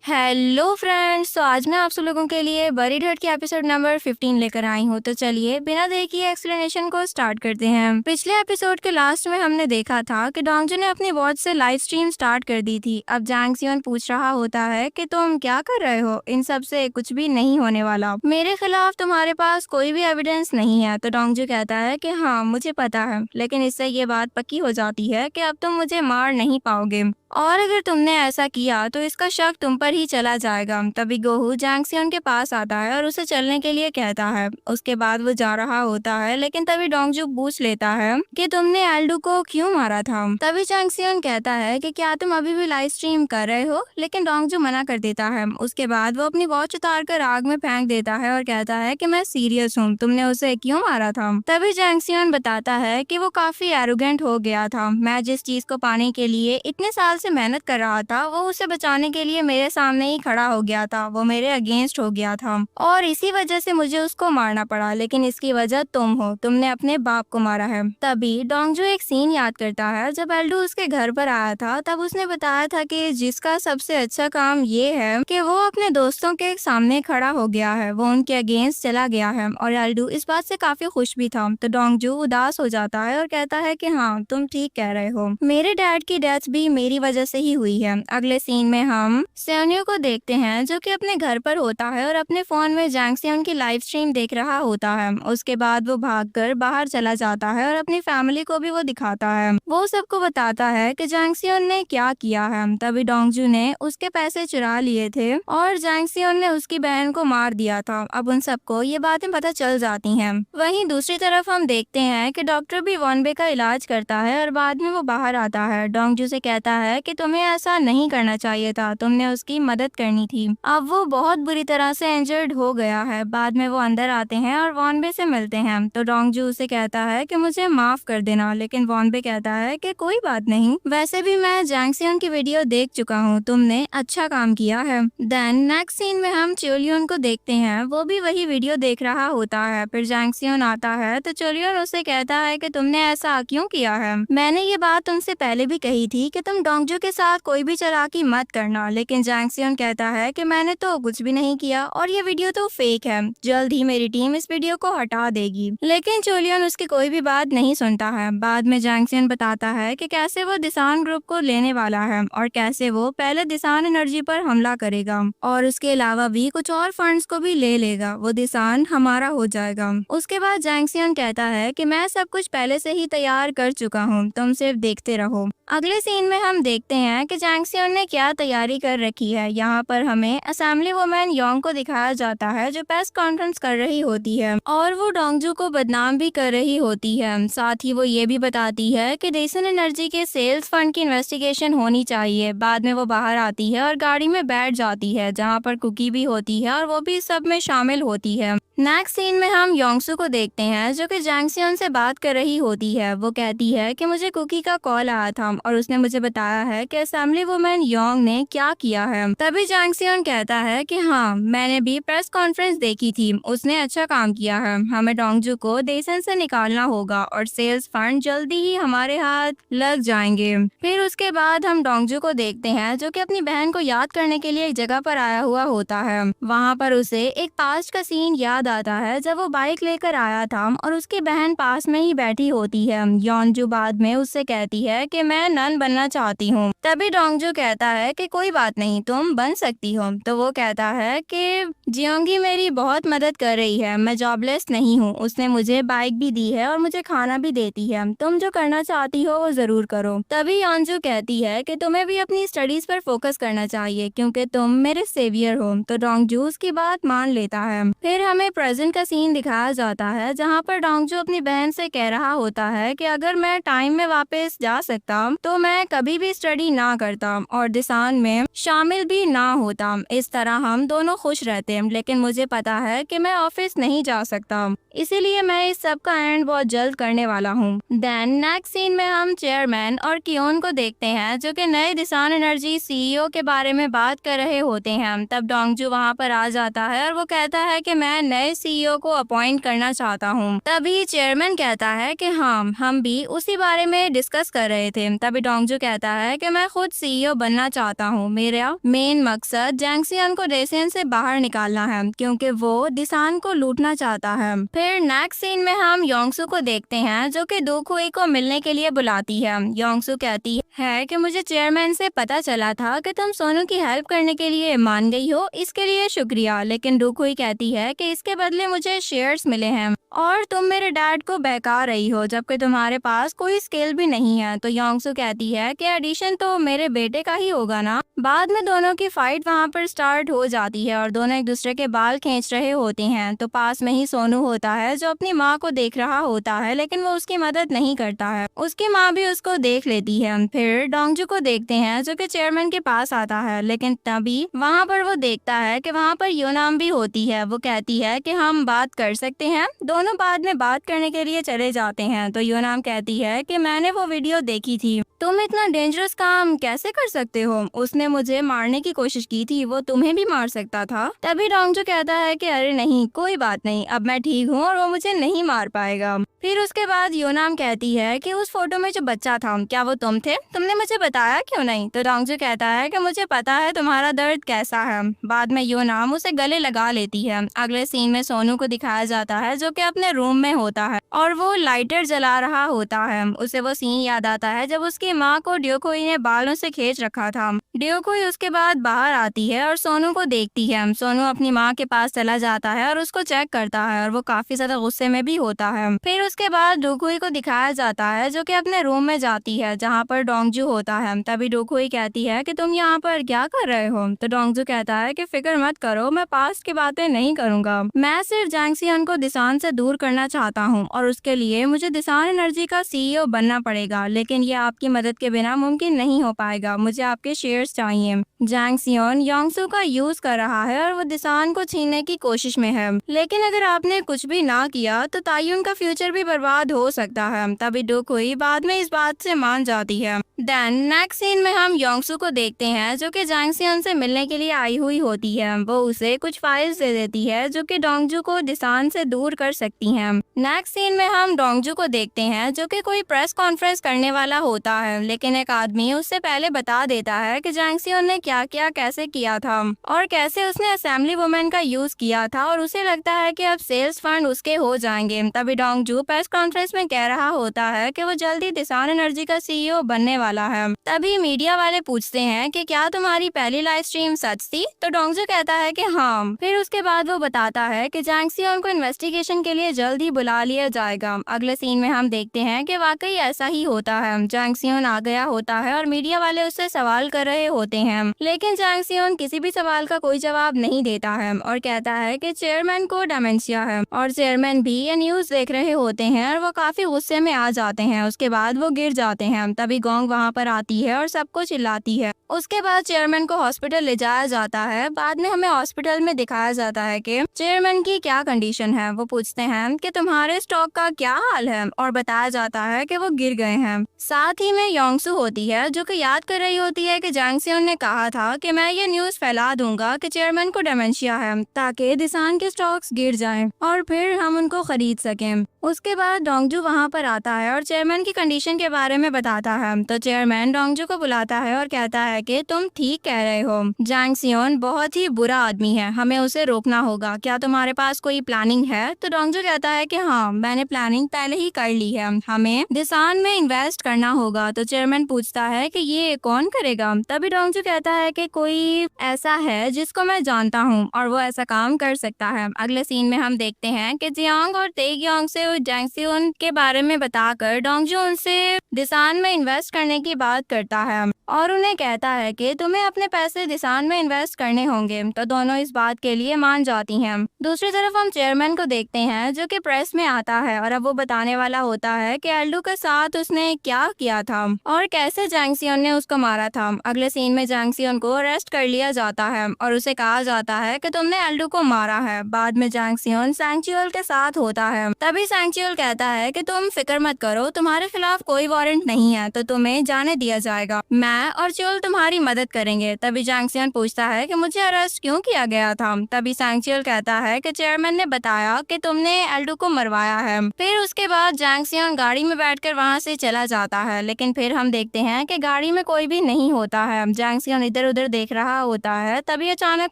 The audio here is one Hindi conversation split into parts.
हेलो फ्रेंड्स, तो आज मैं आप सब लोगों के लिए बरीड हट के एपिसोड नंबर 15 लेकर आई हूँ। तो चलिए बिना देर किए एक्सप्लेनेशन को स्टार्ट करते हैं। पिछले एपिसोड के लास्ट में हमने देखा था कि डोंगजू ने अपनी वॉच से लाइव स्ट्रीम स्टार्ट कर दी थी। अब जैंग सियोन पूछ रहा होता है कि तुम क्या कर रहे हो, इन सब से कुछ भी नहीं होने वाला, मेरे खिलाफ तुम्हारे पास कोई भी एविडेंस नहीं है। तो डोंगजू कहता है कि हाँ मुझे पता है, लेकिन इससे ये बात पक्की हो जाती है कि अब तुम मुझे मार नहीं पाओगे, और अगर तुमने ऐसा किया तो इसका शक तुम पर ही चला जाएगा। तभी गोहू जैंग सियोन के पास आता है और उसे चलने के लिए कहता है। उसके बाद वो जा रहा होता है, लेकिन तभी डोंगजू पूछ लेता है कि तुमने एल्डू को क्यों मारा था। तभी जैंग सियोन कहता है कि क्या तुम अभी भी लाइव स्ट्रीम कर रहे हो, लेकिन डोंगजू मना कर देता है। उसके बाद वो अपनी वॉच उतार कर आग में फेंक देता है और कहता है कि मैं सीरियस हूँ, तुमने उसे क्यों मारा था। तभी जैंग सियोन बताता है कि वो काफी एरोगेंट हो गया था। मैं जिस चीज को पाने के लिए इतने साल से मेहनत कर रहा था, वो उसे बचाने के लिए मेरे सामने ही खड़ा हो गया था, वो मेरे अगेंस्ट हो गया था और इसी वजह से मुझे उसको मारना पड़ा। लेकिन इसकी वजह तुम हो, तुमने अपने बाप को मारा है। तभी डोंगजू एक सीन याद करता है जब एल्डू उसके घर पर आया था। तब उसने बताया था कि जिसका सबसे अच्छा काम ये है कि वो अपने दोस्तों के सामने खड़ा हो गया है, वो उनके अगेंस्ट चला गया है। और एल्डू इस बात से काफी खुश भी था। तो डोंगजू उदास हो जाता है और कहता है कि हाँ तुम ठीक कह रहे हो, मेरे डैड की डेथ भी मेरी वजह से ही हुई है। अगले सीन में हम सेओन्यू को देखते हैं जो कि अपने घर पर होता है और अपने फोन में जैंग सियोन की लाइव स्ट्रीम देख रहा होता है। उसके बाद वो भागकर बाहर चला जाता है और अपनी फैमिली को भी वो दिखाता है। वो सबको बताता है कि जैंग सियोन ने क्या किया है। तभी डोंगजू ने उसके पैसे चुरा लिए थे और जैंग सियोन ने उसकी बहन को मार दिया था। अब उन सबको ये बातें पता चल जाती हैं। वहीं दूसरी तरफ हम देखते हैं कि डॉक्टर भी वॉनबे का इलाज करता है और बाद में वो बाहर आता है। डोंगजू से कहता है कि तुम्हें ऐसा नहीं करना चाहिए था, तुमने उसकी मदद करनी थी। अब वो बहुत बुरी तरह से इंजर्ड हो गया है। बाद में वो अंदर आते हैं और वॉनबे से मिलते हैं। तो डोंगजू उसे कहता है कि मुझे माफ कर देना, लेकिन वॉनबे कहता है कि कोई बात नहीं, वैसे भी मैं जैंग सियोन की वीडियो देख चुका हूँ, तुमने अच्छा काम किया है। देन नेक्स्ट सीन में हम चोलियन को देखते हैं, वो भी वही वीडियो देख रहा होता है। फिर जैंग सियोन आता है तो चोलियन उसे कहता है कि तुमने ऐसा क्यों किया है, मैंने ये बात तुमसे पहले भी कही थी कि तुम डोंगजू के साथ कोई भी चालाकी मत करना। लेकिन जैंग सियोन कहता है कि मैंने तो कुछ भी नहीं किया और ये वीडियो तो फेक है, जल्द ही मेरी टीम इस वीडियो को हटा देगी। लेकिन चोलियन उसकी कोई भी बात नहीं सुनता है। बाद में जैंग सियोन बताता है कि कैसे वो दिसान ग्रुप को लेने वाला है और कैसे वो पहले दिसान एनर्जी पर हमला करेगा और उसके अलावा भी कुछ और फंड्स को भी ले लेगा, वो दिसान हमारा हो जाएगा। उसके बाद जैंग सियोन कहता है कि मैं सब कुछ पहले से ही तैयार कर चुका हूँ, तुम सिर्फ देखते रहो। अगले सीन में हम देखते हैं कि जैंग सियोन ने क्या तैयारी कर रखी है। यहाँ पर हमें असेंबली वुमेन योंग को दिखाया जाता है जो प्रेस कॉन्फ्रेंस कर रही होती है और वो डोंगजू को बदनाम भी कर रही होती है। साथ ही वो ये भी बताती है कि डेसन एनर्जी के सेल्स फंड की इन्वेस्टिगेशन होनी चाहिए। बाद में वो बाहर आती है और गाड़ी में बैठ जाती है जहाँ पर कुकी भी होती है और वो भी सब में शामिल होती है। नेक्स्ट सीन में हम योंगसू को देखते हैं जो कि जैंग सियोन से बात कर रही होती है। वो कहती है कि मुझे कुकी का कॉल आया था और उसने मुझे बताया है कि असेंबली वुमेन योंग ने क्या किया है। तभी जैंग सियोन कहता है कि हाँ मैंने भी प्रेस कॉन्फ्रेंस देखी थी, उसने अच्छा काम किया है। हमें डोंगजू को देसन से निकालना होगा और सेल्स फंड जल्दी ही हमारे हाथ लग जाएंगे। फिर उसके बाद हम डोंगजू को देखते हैं जो कि अपनी बहन को याद करने के लिए एक जगह पर आया हुआ होता है। वहाँ पर उसे एक पास्ट का सीन याद आता है जब वो बाइक लेकर आया था और उसकी बहन पास में ही बैठी होती है। योंजू बाद में उससे कहती है कि मैं नन बनना चाहती हूँ। तभी डोंगजू कहता है कि कोई बात नहीं, तुम बन सकती हो। तो वो कहता है कि जियोंगी मेरी बहुत मदद कर रही है, मैं जॉबलेस नहीं हूँ, उसने मुझे बाइक भी दी है और मुझे खाना भी देती है, तुम जो करना चाहती हो वो जरूर करो। तभी योंजू कहती है कि तुम्हें भी अपनी स्टडीज पर फोकस करना चाहिए क्योंकि तुम मेरे सेवियर हो। तो डोंगजू उसकी बात मान लेता है। फिर हमें प्रेजेंट का सीन दिखाया जाता है जहाँ पर डोंगजू अपनी बहन से कह रहा होता है कि अगर मैं टाइम में वापस जा सकता तो मैं कभी भी स्टडी ना करता और दिसान में शामिल भी ना होता। इस तरह हम दोनों खुश रहते, लेकिन मुझे पता है कि मैं ऑफिस नहीं जा सकता, इसीलिए मैं इस सब का एंड बहुत जल्द करने वाला हूँ। देन नेक्स्ट सीन में हम चेयरमैन और कियोन को देखते हैं जो कि नए दिसान एनर्जी सीईओ के बारे में बात कर रहे होते हैं। तब डोंगजू वहाँ पर आ जाता है और वो कहता है कि मैं नए नए सीईओ को अपॉइंट करना चाहता हूँ। तभी चेयरमैन कहता है कि हाँ, हम भी उसी बारे में डिस्कस कर रहे थे। तभी डोंगजू कहता है कि मैं खुद सीईओ बनना चाहता हूँ। मेरा मेन मकसद जैंग सियोन को डेसियन से बाहर निकालना है क्योंकि वो दिसान को लूटना चाहता है। फिर नेक्स्ट सीन में हम योंगसू को देखते हैं जो कि डोकुई को मिलने के लिए बुलाती है। योंगसू कहती है कि मुझे चेयरमैन से पता चला था कि तुम सोनू की हेल्प करने के लिए मान गई हो, इसके लिए शुक्रिया। लेकिन डोकुई कहती है कि इसके बदले मुझे शेयर्स मिले हैं और तुम मेरे डैड को बहका रही हो जबकि तुम्हारे पास कोई स्किल भी नहीं है। तो योंगसू कहती है कि एडिशन तो मेरे बेटे का ही होगा ना। बाद में दोनों की फाइट वहाँ पर स्टार्ट हो जाती है और दोनों एक दूसरे के बाल खींच रहे होते हैं। तो पास में ही सोनू होता है जो अपनी माँ को देख रहा होता है लेकिन वो उसकी मदद नहीं करता है। उसकी माँ भी उसको देख लेती है। फिर डोंगजू को देखते हैं जो कि चेयरमैन के पास आता है लेकिन तभी वहाँ पर वो देखता है कि वहाँ पर योनाम भी होती है। वो कहती है कि हम बात कर सकते हैं। दोनों बाद में बात करने के लिए चले जाते हैं। तो योनाम कहती है कि मैंने वो वीडियो देखी थी, तुम इतना डेंजरस काम कैसे कर सकते हो? उसने मुझे मारने की कोशिश की थी, वो तुम्हें भी मार सकता था। तभी डोंगजू कहता है कि अरे नहीं, कोई बात नहीं, अब मैं ठीक हूँ और वो मुझे नहीं मार पाएगा। फिर उसके बाद योनाम कहती है कि उस फोटो में जो बच्चा था क्या वो तुम थे? तुमने मुझे बताया क्यों नहीं? तो डोंगजू कहता है कि मुझे पता है तुम्हारा दर्द कैसा है। बाद में योनाम उसे गले लगा लेती है। अगले सीन में सोनू को दिखाया जाता है जो कि अपने रूम में होता है और वो लाइटर जला रहा होता है। उसे वो सीन याद आता है जब उसकी माँ को ड्योकोई ने बालों से खींच रखा था। ड्योकोई उसके बाद बाहर आती है और सोनू को देखती है। सोनू अपनी माँ के पास चला जाता है और उसको चेक करता है और वो काफी ज्यादा गुस्से में भी होता है। फिर उसके बाद ड्योकोई को दिखाया जाता है जो कि अपने रूम में जाती है जहाँ पर डोंगजू होता है। तभी ड्योकोई कहती है कि तुम यहाँ पर क्या कर रहे हो? तो डोंगजू कहता है कि फिक्र मत करो, मैं पास्ट की बातें नहीं करूँगा, मैं सिर्फ जैंग सियोन को दिसान से दूर करना चाहता हूँ और उसके लिए मुझे दिसान एनर्जी का सीईओ बनना पड़ेगा, लेकिन ये आपकी मदद के बिना मुमकिन नहीं हो पाएगा। मुझे आपके शेयर्स चाहिए। जैंग सियोन योंगसू का यूज कर रहा है और वो दिसान को छीनने की कोशिश में है, लेकिन अगर आपने कुछ भी ना किया तो तायुन का फ्यूचर भी बर्बाद हो सकता है। तभी डोकुई बाद में इस बात से मान जाती है। देन नेक्स्ट सीन में हम योंगसू को देखते हैं जो कि जैंग सियोन से मिलने के लिए आई हुई होती है। वो उसे कुछ फाइल्स दे देती है जो कि डोंगजू को दिसान से दूर कर सकती हैं। नेक्स्ट सीन में हम डोंगजू को देखते हैं जो कि कोई प्रेस कॉन्फ्रेंस करने वाला होता है, लेकिन एक आदमी उससे पहले बता देता है कि जैंग सियोन ने क्या क्या कैसे किया था और कैसे उसने असेंबली वुमेन का यूज किया था और उसे लगता है कि अब सेल्स फंड उसके हो जाएंगे। तभी डोंगजू प्रेस कॉन्फ्रेंस में कह रहा होता है कि वो जल्दी दिसान एनर्जी का सीईओ बनने वाला है। तभी मीडिया वाले पूछते हैं कि क्या तुम्हारी पहली लाइव स्ट्रीम सच थी? तो डोंगजू कहता है कि हाँ। फिर उसके बाद वो बताता है कि जैंग सियोन को इन्वेस्टिगेशन के लिए जल्द ही बुला लिया जाएगा। अगले सीन में हम देखते हैं कि वाकई ऐसा ही होता है। जैंग सियोन आ गया होता है और मीडिया वाले उससे सवाल कर रहे होते हैं, लेकिन जैंग सियोन किसी भी सवाल का कोई जवाब नहीं देता है और कहता है कि चेयरमैन को डिमेंशिया है। और चेयरमैन भी ये न्यूज देख रहे होते हैं और वो काफी गुस्से में आ जाते हैं। उसके बाद वो गिर जाते हैं। तभी गोंग वहाँ पर आती है और सबको चिल्लाती है। उसके बाद चेयरमैन को हॉस्पिटल ले जाया जाता है। बाद में हमें हॉस्पिटल में दिखाया जाता है कि चेयरमैन की क्या कंडीशन है। वो पूछते हैं कि तुम्हारे स्टॉक का क्या हाल है और बताया जाता है कि वो गिर गए हैं। साथ ही में योंगसू होती है जो कि याद कर रही होती है कि जैंग सियोन ने कहा था कि मैं ये न्यूज फैला दूंगा कि चेयरमैन को डिमेंशिया है ताकि दिसान के स्टॉक्स गिर जाएं और फिर हम उनको खरीद सकें। उसके बाद डोंगजू वहाँ पर आता है और चेयरमैन की कंडीशन के बारे में बताता है। तो चेयरमैन डोंगजू को बुलाता है और कहता है कि तुम ठीक कह रहे हो, जैंग सियोन बहुत ही बुरा आदमी है, हमें उसे रोकना होगा। क्या तुम्हारे पास कोई प्लानिंग है? तो डोंगजू कहता है कि हाँ, मैंने प्लानिंग पहले ही कर ली है, हमें दिसान में इन्वेस्ट करना होगा। तो चेयरमैन पूछता है कि ये कौन करेगा? तभी डोंगजू कहता है कि कोई ऐसा है जिसको मैं जानता हूँ और वो ऐसा काम कर सकता है। अगले सीन में हम देखते हैं कि जियांग और तेगियांग से जैंग सियोन के बारे में बताकर डोंगजू उनसे दिसान में इन्वेस्ट करने की बात करता है और उन्हें कहता है कि तुम्हें अपने पैसे दिसान में इन्वेस्ट करने होंगे। तो दोनों इस बात के लिए मान जाती हैं। दूसरी तरफ हम चेयरमैन को देखते हैं जो कि प्रेस में आता है और अब वो बताने वाला होता है कि एल्डू के साथ उसने क्या किया था था और कैसे जैंग सियोन ने उसको मारा था। अगले सीन में जैंग सियोन को अरेस्ट कर लिया जाता है और उसे कहा जाता है कि तुमने एल्डू को मारा है। बाद में जैंग सियोन सांग-च्यूएल के साथ होता है। तभी सांग-च्यूएल कहता है कि तुम फिक्र मत करो, तुम्हारे खिलाफ कोई वारंट नहीं है तो तुम्हें जाने दिया जाएगा। मैं और च्यूएल तुम्हारी मदद करेंगे। तभी जैंग सियोन पूछता है कि मुझे अरेस्ट क्यों किया गया था। तभी सांग-च्यूएल कहता है कि चेयरमैन ने बताया कि तुमने एल्डू को मरवाया है। फिर उसके बाद जैंग सियोन गाड़ी में बैठकर वहाँ से चला जाता है, लेकिन फिर हम देखते हैं कि गाड़ी में कोई भी नहीं होता है। जैंग सियोन इधर उधर देख रहा होता है, तभी अचानक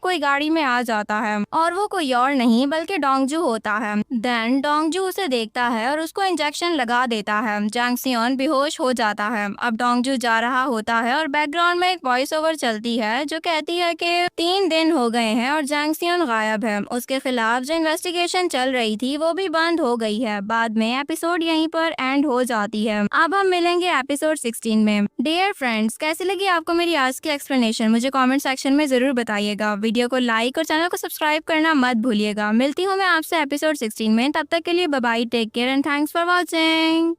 कोई गाड़ी में आ जाता है और वो कोई और नहीं बल्कि डोंगजू होता है। देन डोंगजू उसे देखता है और उसको इंजेक्शन लगा देता है। जैंग सियोन बेहोश हो जाता है। अब डोंगजू जा रहा होता है और बैकग्राउंड में एक वॉइस ओवर चलती है जो कहती है कि 3 दिन हो गए हैं और जैंग सियोन गायब है। उसके खिलाफ जो इन्वेस्टिगेशन चल रही थी वो भी बंद हो गई है। बाद में एपिसोड यहीं पर एंड हो जाती है। अब हम मिलेंगे एपिसोड 16 में। डियर फ्रेंड्स, कैसी लगी आपको मेरी आज की एक्सप्लेनेशन मुझे कमेंट सेक्शन में जरूर बताइएगा। वीडियो को लाइक और चैनल को सब्सक्राइब करना मत भूलिएगा। मिलती हूँ मैं आपसे एपिसोड 16 में। तब तक के लिए bye bye, take care and thanks for watching.